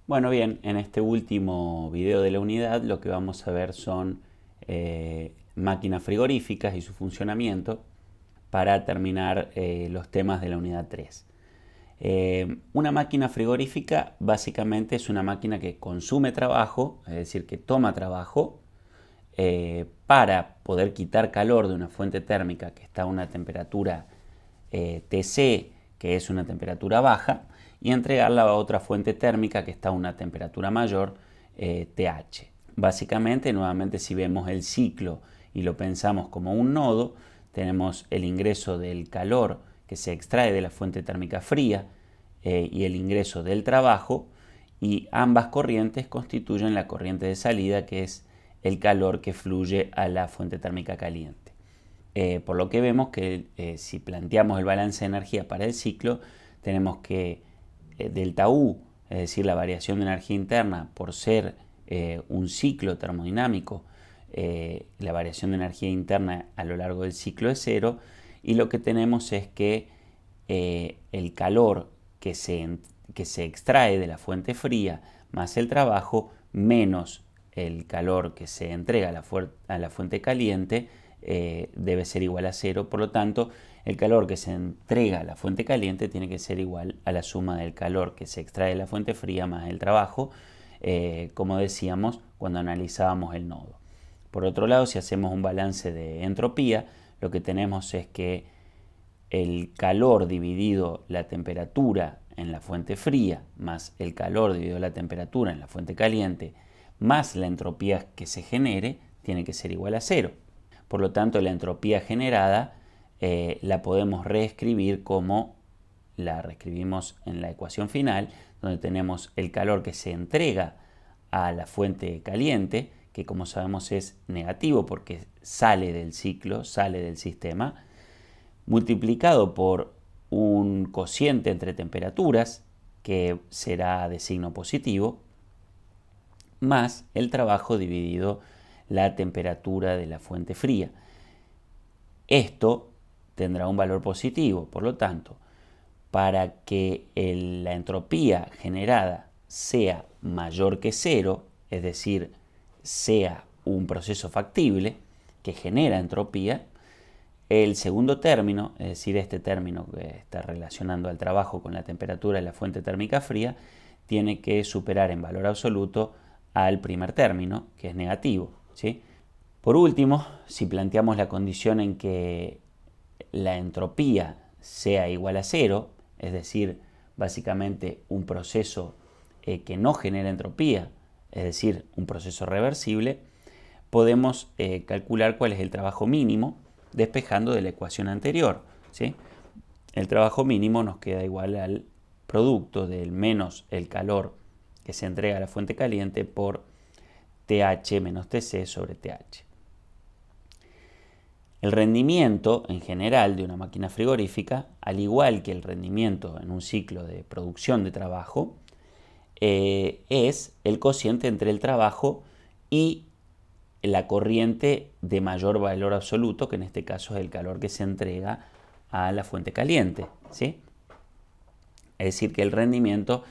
Bueno, bien, en este último video de la unidad lo que vamos a ver son máquinas frigoríficas y su funcionamiento para terminar los temas de la unidad 3. Una máquina frigorífica básicamente es una máquina que consume trabajo, es decir, que toma trabajo para poder quitar calor de una fuente térmica que está a una temperatura TC, que es una temperatura baja, y entregarla a otra fuente térmica que está a una temperatura mayor, TH. Básicamente, nuevamente, si vemos el ciclo y lo pensamos como un nodo, tenemos el ingreso del calor que se extrae de la fuente térmica fría y el ingreso del trabajo, y ambas corrientes constituyen la corriente de salida, que es el calor que fluye a la fuente térmica caliente. Por lo que vemos que si planteamos el balance de energía para el ciclo, tenemos que delta U, es decir, la variación de energía interna, por ser un ciclo termodinámico, la variación de energía interna a lo largo del ciclo es cero, y lo que tenemos es que el calor que se extrae de la fuente fría más el trabajo menos el calor que se entrega a la fuente caliente debe ser igual a cero. Por lo tanto, el calor que se entrega a la fuente caliente tiene que ser igual a la suma del calor que se extrae de la fuente fría más el trabajo, como decíamos cuando analizábamos el nodo. Por otro lado, si hacemos un balance de entropía, lo que tenemos es que el calor dividido la temperatura en la fuente fría más el calor dividido la temperatura en la fuente caliente más la entropía que se genere tiene que ser igual a cero. Por lo tanto, la entropía generada la podemos reescribir como la reescribimos en la ecuación final, donde tenemos el calor que se entrega a la fuente caliente, que como sabemos es negativo porque sale del ciclo, sale del sistema, multiplicado por un cociente entre temperaturas, que será de signo positivo, más el trabajo dividido la temperatura de la fuente fría. Esto tendrá un valor positivo, por lo tanto, para que la entropía generada sea mayor que cero, es decir, sea un proceso factible que genera entropía, el segundo término, es decir, este término que está relacionando al trabajo con la temperatura de la fuente térmica fría, tiene que superar en valor absoluto al primer término, que es negativo, ¿sí? Por último, si planteamos la condición en que la entropía sea igual a cero, es decir, básicamente un proceso que no genera entropía, es decir, un proceso reversible, podemos calcular cuál es el trabajo mínimo despejando de la ecuación anterior, ¿sí? El trabajo mínimo nos queda igual al producto del menos el calor que se entrega a la fuente caliente por TH menos TC sobre TH. El rendimiento en general de una máquina frigorífica, al igual que el rendimiento en un ciclo de producción de trabajo, es el cociente entre el trabajo y la corriente de mayor valor absoluto, que en este caso es el calor que se entrega a la fuente caliente, ¿sí? Es decir, que el rendimiento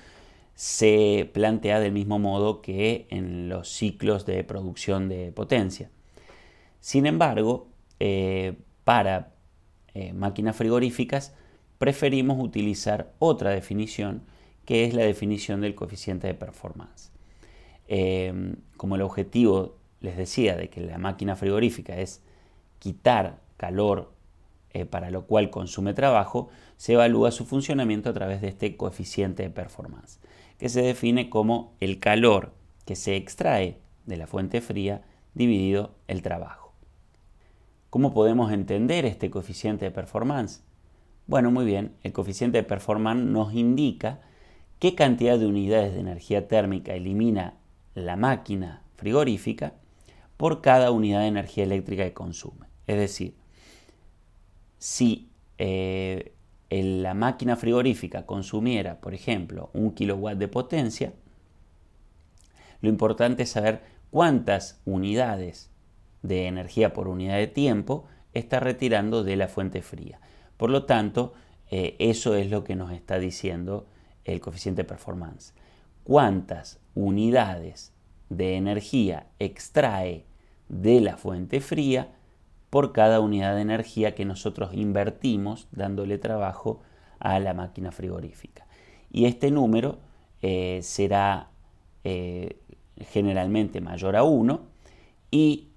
se plantea del mismo modo que en los ciclos de producción de potencia. Sin embargo, para máquinas frigoríficas preferimos utilizar otra definición, que es la definición del coeficiente de performance. Como el objetivo, les decía, de que la máquina frigorífica es quitar calor para lo cual consume trabajo, se evalúa su funcionamiento a través de este coeficiente de performance, que se define como el calor que se extrae de la fuente fría dividido el trabajo. ¿Cómo podemos entender este coeficiente de performance? Bueno, muy bien, el coeficiente de performance nos indica qué cantidad de unidades de energía térmica elimina la máquina frigorífica por cada unidad de energía eléctrica que consume. Es decir, si la máquina frigorífica consumiera, por ejemplo, 1 kilowatt de potencia, lo importante es saber cuántas unidades de energía por unidad de tiempo está retirando de la fuente fría. Por lo tanto, eso es lo que nos está diciendo el coeficiente de performance. cuántas unidades de energía extrae de la fuente fría por cada unidad de energía que nosotros invertimos dándole trabajo a la máquina frigorífica. Y este número será generalmente mayor a 1 y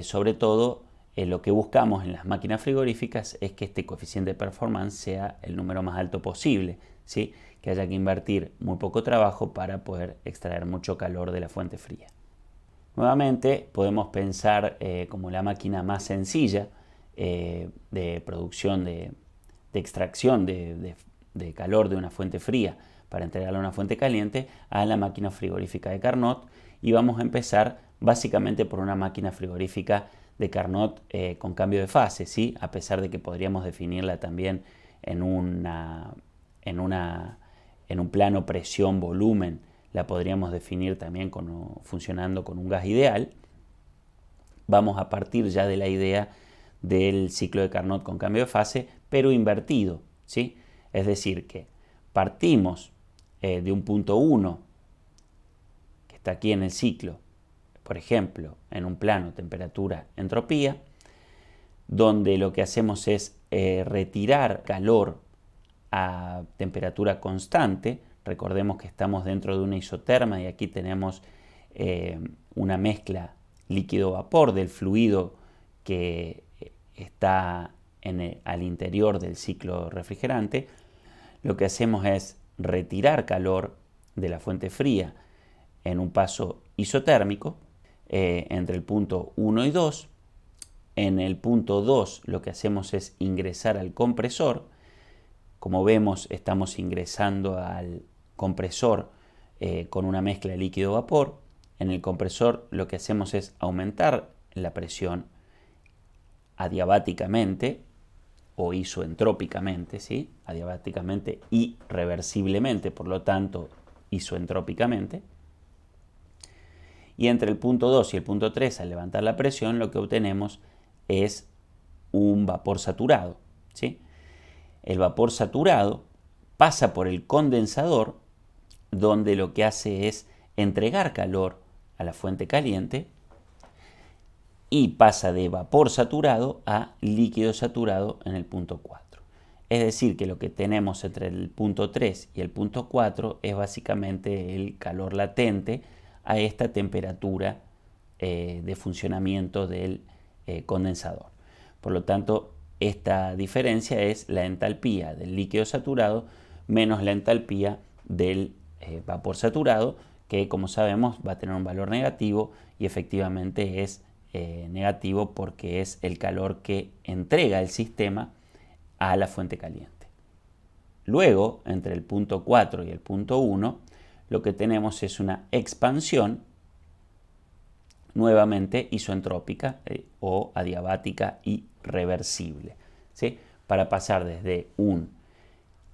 sobre todo lo que buscamos en las máquinas frigoríficas es que este coeficiente de performance sea el número más alto posible, ¿sí? Que haya que invertir muy poco trabajo para poder extraer mucho calor de la fuente fría. Nuevamente podemos pensar como la máquina más sencilla de producción, de extracción de calor de una fuente fría para entregarla a una fuente caliente, a la máquina frigorífica de Carnot, y vamos a empezar básicamente por una máquina frigorífica de Carnot con cambio de fase, ¿sí? A pesar de que podríamos definirla también en un plano presión-volumen, la podríamos definir también funcionando con un gas ideal. Vamos a partir ya de la idea del ciclo de Carnot con cambio de fase, pero invertido, ¿sí? Es decir, que partimos de un punto 1, que está aquí en el ciclo, por ejemplo, en un plano temperatura-entropía, donde lo que hacemos es retirar calor a temperatura constante. Recordemos que estamos dentro de una isoterma y aquí tenemos una mezcla líquido-vapor del fluido que está al interior del ciclo refrigerante. Lo que hacemos es retirar calor de la fuente fría en un paso isotérmico entre el punto 1 y 2. En el punto 2 lo que hacemos es ingresar al compresor. Como vemos, estamos ingresando al compresor con una mezcla de líquido-vapor. En el compresor lo que hacemos es aumentar la presión adiabáticamente o isoentrópicamente, ¿sí? Adiabáticamente y reversiblemente, por lo tanto, isoentrópicamente. Y entre el punto 2 y el punto 3, al levantar la presión, lo que obtenemos es un vapor saturado, ¿sí? El vapor saturado pasa por el condensador, donde lo que hace es entregar calor a la fuente caliente y pasa de vapor saturado a líquido saturado en el punto 4. Es decir, que lo que tenemos entre el punto 3 y el punto 4 es básicamente el calor latente a esta temperatura de funcionamiento del condensador. Por lo tanto, esta diferencia es la entalpía del líquido saturado menos la entalpía del vapor saturado, que como sabemos va a tener un valor negativo y efectivamente es negativo porque es el calor que entrega el sistema a la fuente caliente. Luego, entre el punto 4 y el punto 1, lo que tenemos es una expansión nuevamente isoentrópica o adiabática y reversible, ¿sí? Para pasar desde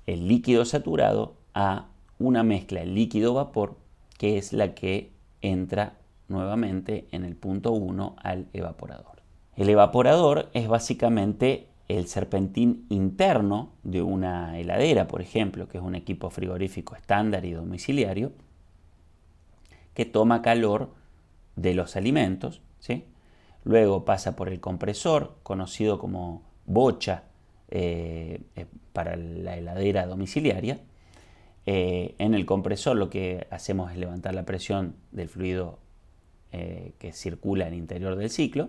el líquido saturado a una mezcla de líquido-vapor, que es la que entra nuevamente en el punto 1 al evaporador. El evaporador es básicamente el serpentín interno de una heladera, por ejemplo, que es un equipo frigorífico estándar y domiciliario, que toma calor de los alimentos, ¿sí? Luego pasa por el compresor, conocido como bocha para la heladera domiciliaria. En el compresor lo que hacemos es levantar la presión del fluido que circula al interior del ciclo.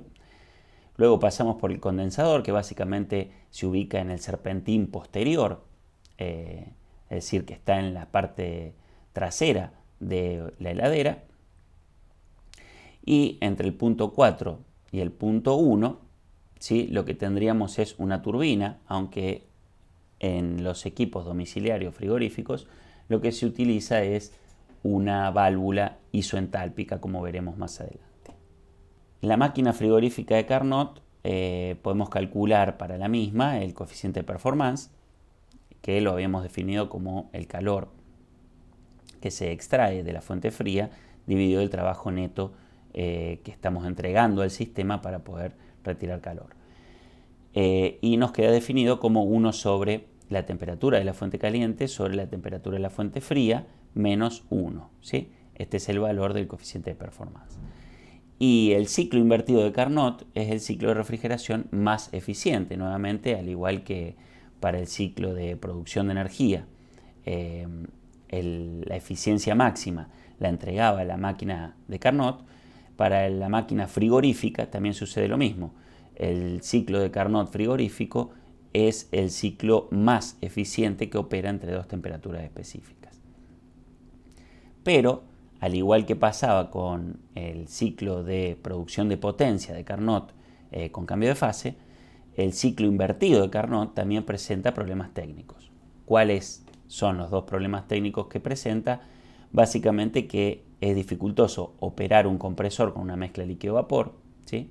Luego pasamos por el condensador, que básicamente se ubica en el serpentín posterior, es decir, que está en la parte trasera de la heladera. Y entre el punto 4 y el punto 1, ¿sí? Lo que tendríamos es una turbina, aunque en los equipos domiciliarios frigoríficos lo que se utiliza es una válvula isoentálpica, como veremos más adelante. En la máquina frigorífica de Carnot podemos calcular para la misma el coeficiente de performance, que lo habíamos definido como el calor que se extrae de la fuente fría dividido el trabajo neto que estamos entregando al sistema para poder retirar calor. Y nos queda definido como 1 sobre la temperatura de la fuente caliente sobre la temperatura de la fuente fría menos 1, ¿sí? Este es el valor del coeficiente de performance. Y el ciclo invertido de Carnot es el ciclo de refrigeración más eficiente, nuevamente, al igual que para el ciclo de producción de energía. La eficiencia máxima la entregaba la máquina de Carnot. Para la máquina frigorífica también sucede lo mismo. El ciclo de Carnot frigorífico es el ciclo más eficiente que opera entre dos temperaturas específicas. Pero, al igual que pasaba con el ciclo de producción de potencia de Carnot con cambio de fase, el ciclo invertido de Carnot también presenta problemas técnicos. ¿Cuáles son los dos problemas técnicos que presenta? Básicamente que es dificultoso operar un compresor con una mezcla líquido-vapor, ¿sí?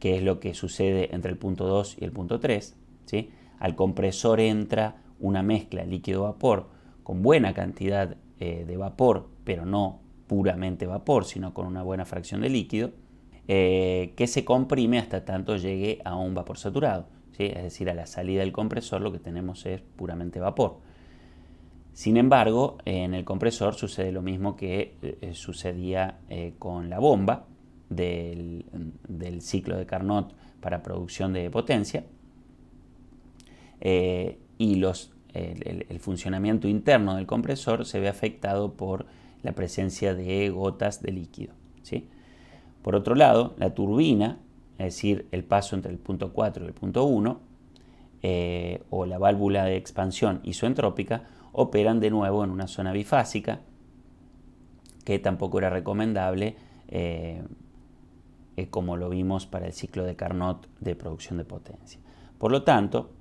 Que es lo que sucede entre el punto 2 y el punto 3. ¿Sí? Al compresor entra una mezcla líquido-vapor con buena cantidad de vapor, pero no puramente vapor, sino con una buena fracción de líquido, que se comprime hasta tanto llegue a un vapor saturado. ¿Sí? Es decir, a la salida del compresor lo que tenemos es puramente vapor. Sin embargo, en el compresor sucede lo mismo que sucedía con la bomba del ciclo de Carnot para producción de potencia, y el funcionamiento interno del compresor se ve afectado por la presencia de gotas de líquido, ¿sí? Por otro lado, la turbina, es decir, el paso entre el punto 4 y el punto 1, o la válvula de expansión isoentrópica, operan de nuevo en una zona bifásica, que tampoco era recomendable, como lo vimos para el ciclo de Carnot de producción de potencia. Por lo tanto,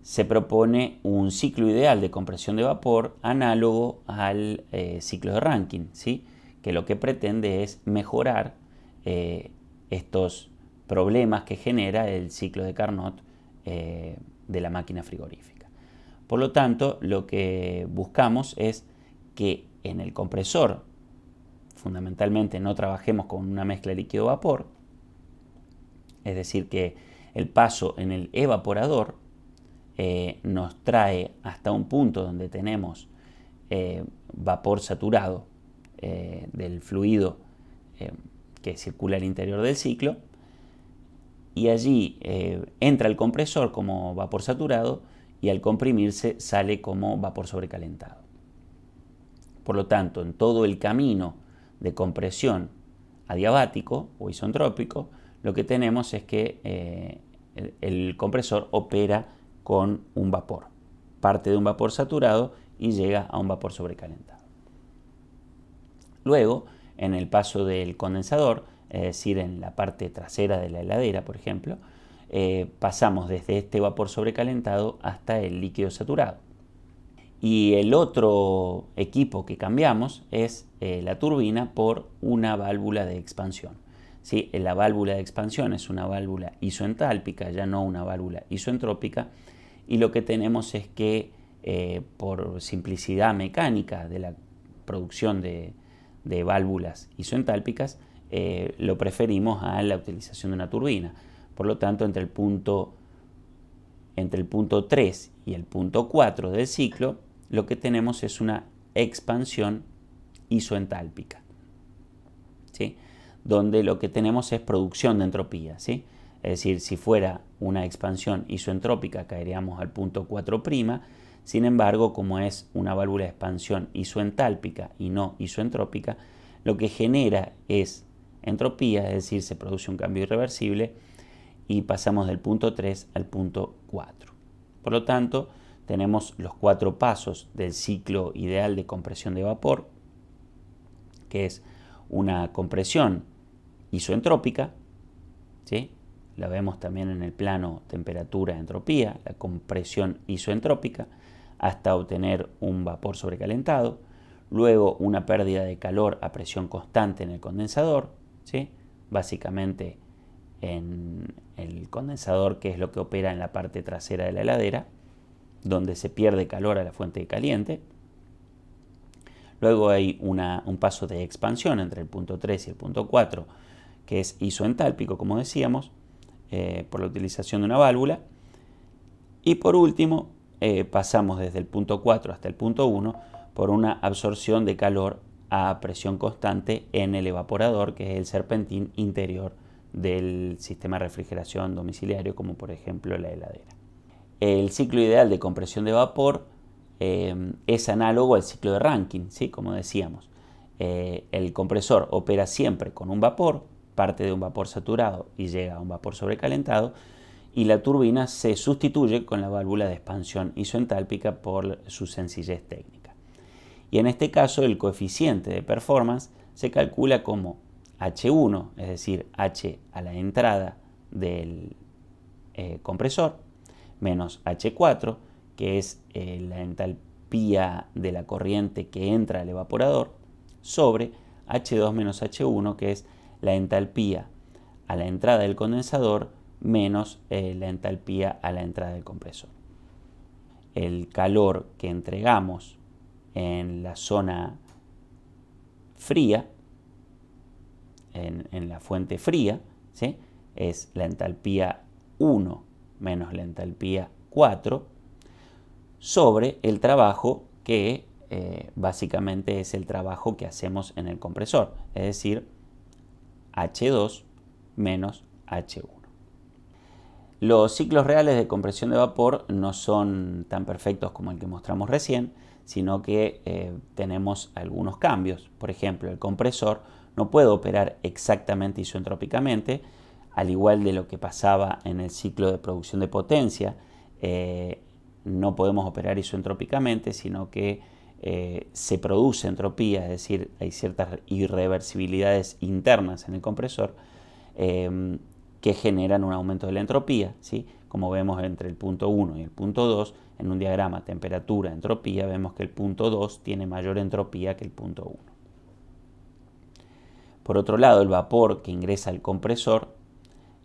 se propone un ciclo ideal de compresión de vapor análogo al ciclo de Rankine, ¿sí? Que lo que pretende es mejorar estos problemas que genera el ciclo de Carnot de la máquina frigorífica. Por lo tanto, lo que buscamos es que en el compresor fundamentalmente no trabajemos con una mezcla líquido-vapor, es decir, que el paso en el evaporador nos trae hasta un punto donde tenemos vapor saturado del fluido que circula al interior del ciclo, y allí entra el compresor como vapor saturado y al comprimirse sale como vapor sobrecalentado. Por lo tanto, en todo el camino de compresión adiabático o isentrópico, lo que tenemos es que el compresor opera con un vapor, parte de un vapor saturado y llega a un vapor sobrecalentado. Luego, en el paso del condensador, es decir, en la parte trasera de la heladera, por ejemplo, pasamos desde este vapor sobrecalentado hasta el líquido saturado. Y el otro equipo que cambiamos es la turbina por una válvula de expansión. ¿Sí? La válvula de expansión es una válvula isoentálpica, ya no una válvula isoentrópica, y lo que tenemos es que por simplicidad mecánica de la producción de válvulas isoentálpicas, lo preferimos a la utilización de una turbina. Por lo tanto, entre el punto 3 y el punto 4 del ciclo, lo que tenemos es una expansión isoentálpica, ¿sí? Donde lo que tenemos es producción de entropía, ¿sí? Es decir, si fuera una expansión isoentrópica caeríamos al punto 4'. Sin embargo, como es una válvula de expansión isoentálpica y no isoentrópica, lo que genera es entropía, es decir, se produce un cambio irreversible y pasamos del punto 3 al punto 4. Por lo tanto, tenemos los 4 pasos del ciclo ideal de compresión de vapor, que es una compresión isoentrópica, ¿sí? La vemos también en el plano temperatura-entropía, la compresión isoentrópica, hasta obtener un vapor sobrecalentado, luego una pérdida de calor a presión constante en el condensador, ¿sí? Básicamente en el condensador, que es lo que opera en la parte trasera de la heladera, donde se pierde calor a la fuente caliente. Luego hay un paso de expansión entre el punto 3 y el punto 4, que es isoentálpico, como decíamos, por la utilización de una válvula. Y por último, pasamos desde el punto 4 hasta el punto 1 por una absorción de calor a presión constante en el evaporador, que es el serpentín interior del sistema de refrigeración domiciliario, como por ejemplo la heladera. El ciclo ideal de compresión de vapor es análogo al ciclo de Rankine, ¿sí? Como decíamos. El compresor opera siempre con un vapor, parte de un vapor saturado y llega a un vapor sobrecalentado, y la turbina se sustituye con la válvula de expansión isoentálpica por su sencillez técnica. Y en este caso el coeficiente de performance se calcula como H1, es decir, H a la entrada del compresor, menos H4, que es la entalpía de la corriente que entra al evaporador, sobre H2 menos H1, que es la entalpía a la entrada del condensador menos la entalpía a la entrada del compresor. El calor que entregamos en la zona fría, en la fuente fría, ¿sí? Es la entalpía 1 menos la entalpía 4 sobre el trabajo que básicamente es el trabajo que hacemos en el compresor, es decir, H2 menos H1. Los ciclos reales de compresión de vapor no son tan perfectos como el que mostramos recién, sino que tenemos algunos cambios. Por ejemplo, el compresor no puede operar exactamente isoentrópicamente, al igual de lo que pasaba en el ciclo de producción de potencia. No podemos operar isoentrópicamente, sino que se produce entropía, es decir, hay ciertas irreversibilidades internas en el compresor que generan un aumento de la entropía, ¿sí? Como vemos entre el punto 1 y el punto 2, en un diagrama temperatura-entropía, vemos que el punto 2 tiene mayor entropía que el punto 1. Por otro lado, el vapor que ingresa al compresor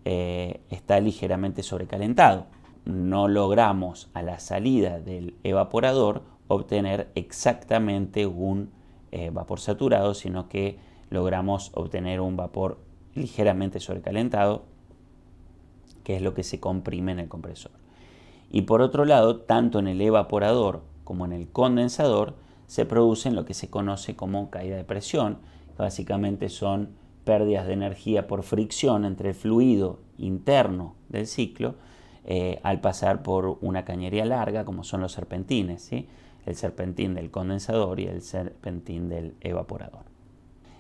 está ligeramente sobrecalentado. No logramos a la salida del evaporador obtener exactamente un vapor saturado, sino que logramos obtener un vapor ligeramente sobrecalentado, que es lo que se comprime en el compresor. Y por otro lado, tanto en el evaporador como en el condensador se producen lo que se conoce como caída de presión, que básicamente son pérdidas de energía por fricción entre el fluido interno del ciclo al pasar por una cañería larga, como son los serpentines, ¿sí? El serpentín del condensador y el serpentín del evaporador.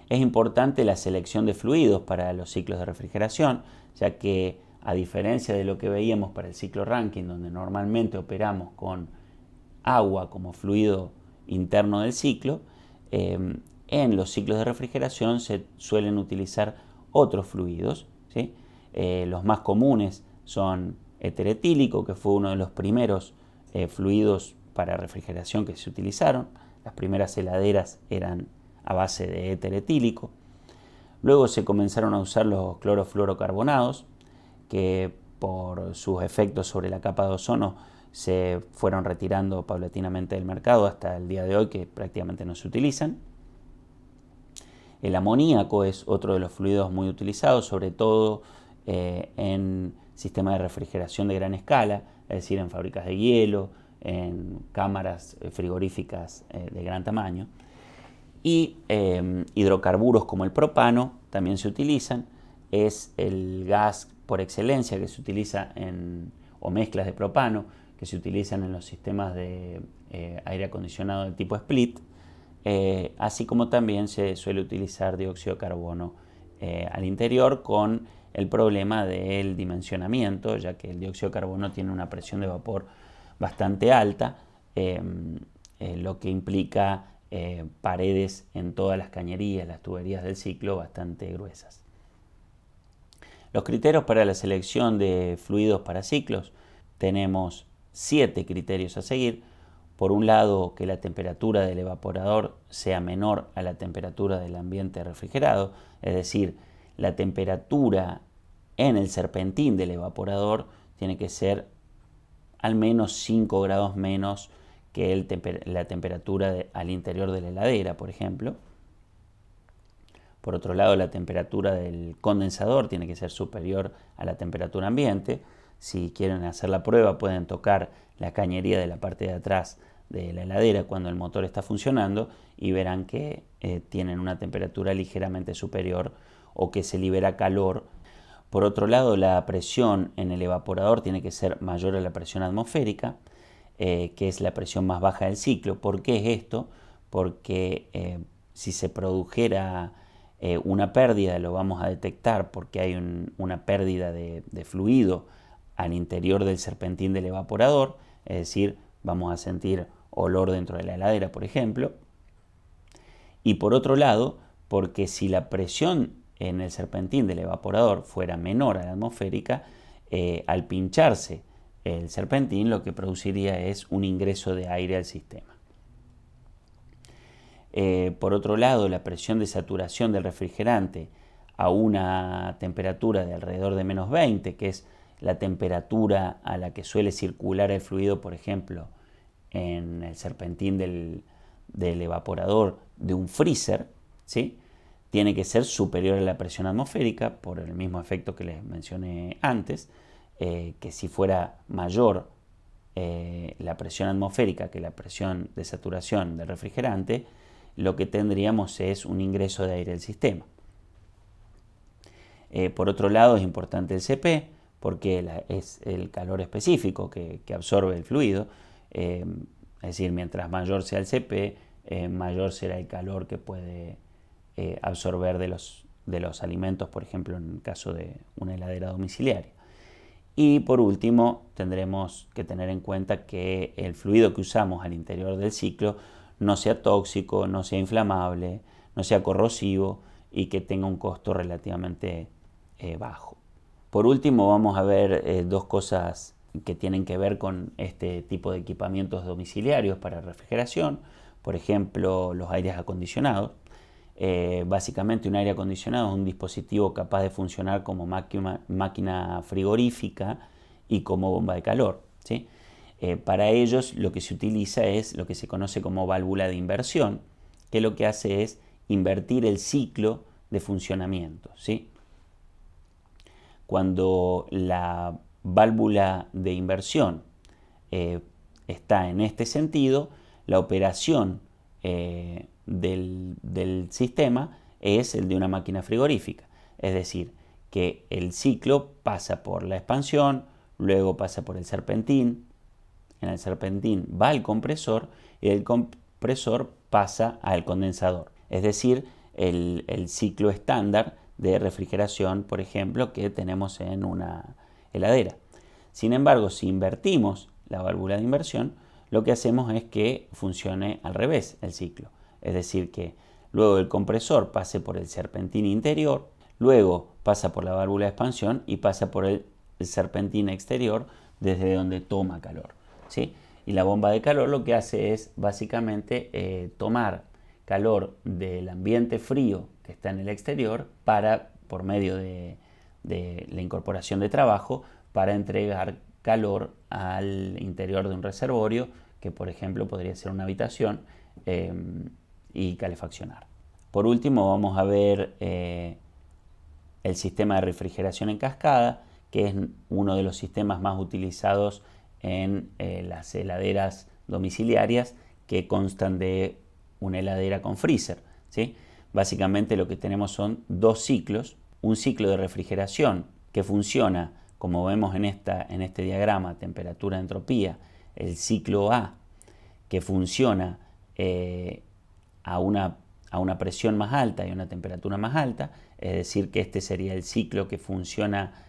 Es importante la selección de fluidos para los ciclos de refrigeración, ya que a diferencia de lo que veíamos para el ciclo Rankine, donde normalmente operamos con agua como fluido interno del ciclo, en los ciclos de refrigeración se suelen utilizar otros fluidos, ¿sí? Los más comunes son éter etílico, que fue uno de los primeros fluidos para refrigeración que se utilizaron. Las primeras heladeras eran a base de éter etílico. Luego se comenzaron a usar los clorofluorocarbonados, que por sus efectos sobre la capa de ozono se fueron retirando paulatinamente del mercado hasta el día de hoy, que prácticamente no se utilizan. El amoníaco es otro de los fluidos muy utilizados, sobre todo en sistemas de refrigeración de gran escala, es decir, en fábricas de hielo, en cámaras frigoríficas de gran tamaño. Y hidrocarburos como el propano también se utilizan. Es el gas por excelencia que se utiliza o mezclas de propano que se utilizan en los sistemas de aire acondicionado del tipo split, así como también se suele utilizar dióxido de carbono al interior, con el problema del dimensionamiento, ya que el dióxido de carbono tiene una presión de vapor bastante alta, lo que implica paredes en todas las cañerías, las tuberías del ciclo bastante gruesas. Los criterios para la selección de fluidos para ciclos: tenemos 7 criterios a seguir. Por un lado, que la temperatura del evaporador sea menor a la temperatura del ambiente refrigerado, es decir, la temperatura en el serpentín del evaporador tiene que ser al menos 5 grados menos que la temperatura al interior de la heladera, por ejemplo. Por otro lado, la temperatura del condensador tiene que ser superior a la temperatura ambiente. Si quieren hacer la prueba, pueden tocar la cañería de la parte de atrás de la heladera cuando el motor está funcionando y verán que tienen una temperatura ligeramente superior o que se libera calor. Por otro lado, la presión en el evaporador tiene que ser mayor a la presión atmosférica, que es la presión más baja del ciclo. ¿Por qué es esto? Porque si se produjera una pérdida, lo vamos a detectar porque hay una pérdida de fluido al interior del serpentín del evaporador, es decir, vamos a sentir olor dentro de la heladera, por ejemplo. Y por otro lado, porque si la presión en el serpentín del evaporador fuera menor a la atmosférica, al pincharse el serpentín lo que produciría es un ingreso de aire al sistema. Por otro lado, la presión de saturación del refrigerante a una temperatura de alrededor de menos 20, que es la temperatura a la que suele circular el fluido, por ejemplo, en el serpentín del evaporador de un freezer, ¿sí? Tiene que ser superior a la presión atmosférica por el mismo efecto que les mencioné antes, que si fuera mayor la presión atmosférica que la presión de saturación del refrigerante, lo que tendríamos es un ingreso de aire al sistema. Por otro lado, es importante el CP, porque es el calor específico que absorbe el fluido, es decir, mientras mayor sea el CP, mayor será el calor que puede absorber de los alimentos, por ejemplo, en el caso de una heladera domiciliaria. Y por último, tendremos que tener en cuenta que el fluido que usamos al interior del ciclo no sea tóxico, no sea inflamable, no sea corrosivo y que tenga un costo relativamente bajo. Por último, vamos a ver dos cosas que tienen que ver con este tipo de equipamientos domiciliarios para refrigeración. Por ejemplo, los aires acondicionados. Básicamente un aire acondicionado es un dispositivo capaz de funcionar como máquina frigorífica y como bomba de calor, ¿sí? Para ellos lo que se utiliza es lo que se conoce como válvula de inversión, que lo que hace es invertir el ciclo de funcionamiento, ¿sí? Cuando la válvula de inversión está en este sentido, la operación del sistema es el de una máquina frigorífica. Es decir, que el ciclo pasa por la expansión, luego pasa por el serpentín, en el serpentín va al compresor y el compresor pasa al condensador. Es decir, el ciclo estándar de refrigeración, por ejemplo, que tenemos en una heladera. Sin embargo, si invertimos la válvula de inversión, lo que hacemos es que funcione al revés el ciclo. Es decir, que luego el compresor pase por el serpentín interior, luego pasa por la válvula de expansión y pasa por el serpentín exterior desde donde toma calor, ¿sí? Y la bomba de calor lo que hace es básicamente tomar calor del ambiente frío que está en el exterior por medio de la incorporación de trabajo, para entregar calor al interior de un reservorio, que por ejemplo podría ser una habitación, y calefaccionar. Por último, vamos a ver el sistema de refrigeración en cascada, que es uno de los sistemas más utilizados en las heladeras domiciliarias, que constan de una heladera con freezer, ¿sí? Básicamente lo que tenemos son dos ciclos: un ciclo de refrigeración que funciona, como vemos en este diagrama, temperatura-entropía, el ciclo A, que funciona a una presión más alta y una temperatura más alta, es decir, que este sería el ciclo que funciona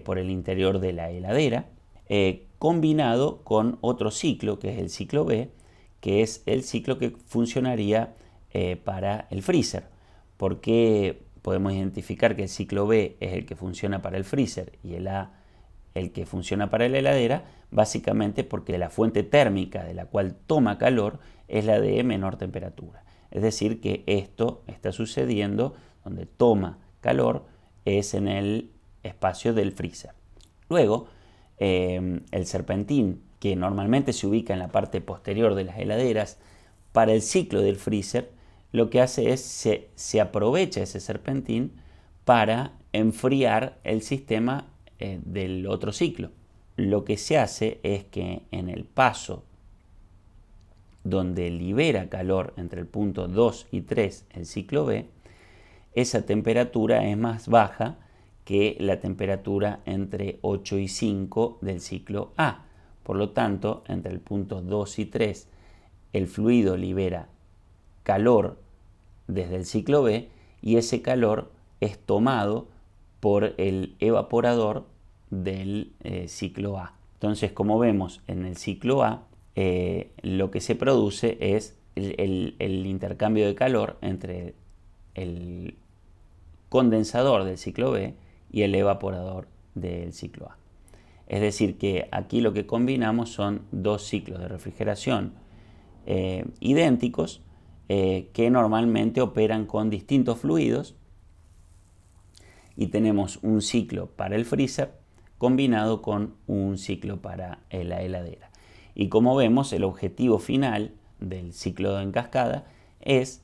por el interior de la heladera, combinado con otro ciclo, que es el ciclo B, que es el ciclo que funcionaría para el freezer. ¿Por qué podemos identificar que el ciclo B es el que funciona para el freezer y el A el que funciona para la heladera? Básicamente porque la fuente térmica de la cual toma calor es la de menor temperatura. Es decir, que esto está sucediendo donde toma calor es en el espacio del freezer. Luego, el serpentín, que normalmente se ubica en la parte posterior de las heladeras, para el ciclo del freezer, lo que hace es se aprovecha ese serpentín para enfriar el sistema del otro ciclo. Lo que se hace es que en el paso donde libera calor entre el punto 2 y 3, el ciclo B, esa temperatura es más baja que la temperatura entre 8 y 5 del ciclo A. Por lo tanto, entre el punto 2 y 3, el fluido libera calor desde el ciclo B y ese calor es tomado por el evaporador del ciclo A. Entonces, como vemos en el ciclo A, lo que se produce es el intercambio de calor entre el condensador del ciclo B y el evaporador del ciclo A. Es decir, que aquí lo que combinamos son dos ciclos de refrigeración idénticos que normalmente operan con distintos fluidos, y tenemos un ciclo para el freezer combinado con un ciclo para la heladera. Y como vemos, el objetivo final del ciclo en cascada es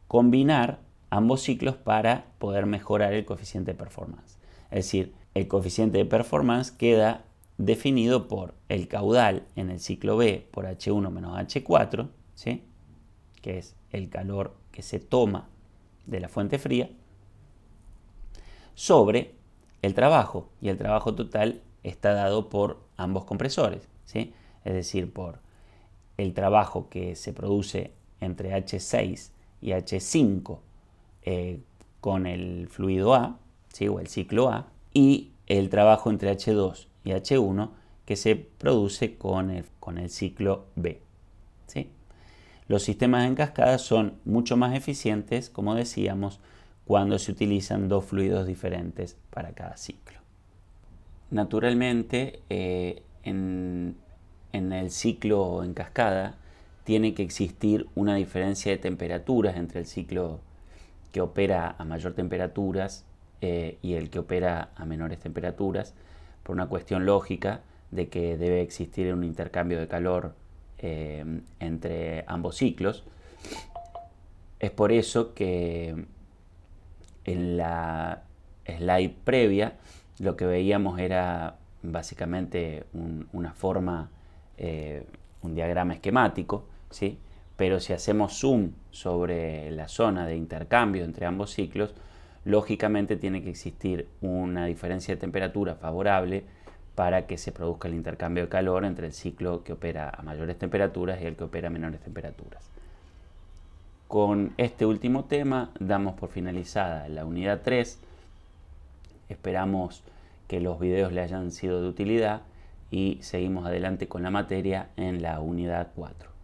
combinar ambos ciclos para poder mejorar el coeficiente de performance. Es decir, el coeficiente de performance queda definido por el caudal en el ciclo B por H1 menos H4, ¿sí?, que es el calor que se toma de la fuente fría, sobre el trabajo, y el trabajo total está dado por ambos compresores, ¿sí?, es decir, por el trabajo que se produce entre H6 y H5 con el fluido A, ¿sí?, o el ciclo A, y el trabajo entre H2 y H1 que se produce con el ciclo B, ¿sí? Los sistemas en cascada son mucho más eficientes, como decíamos, cuando se utilizan dos fluidos diferentes para cada ciclo. Naturalmente, en el ciclo en cascada tiene que existir una diferencia de temperaturas entre el ciclo que opera a mayor temperaturas y el que opera a menores temperaturas, por una cuestión lógica de que debe existir un intercambio de calor entre ambos ciclos. Es por eso que en la slide previa lo que veíamos era básicamente una forma, un diagrama esquemático, ¿sí? Pero si hacemos zoom sobre la zona de intercambio entre ambos ciclos, lógicamente tiene que existir una diferencia de temperatura favorable para que se produzca el intercambio de calor entre el ciclo que opera a mayores temperaturas y el que opera a menores temperaturas. Con este último tema damos por finalizada la unidad 3. Esperamos que los videos le hayan sido de utilidad y seguimos adelante con la materia en la unidad 4.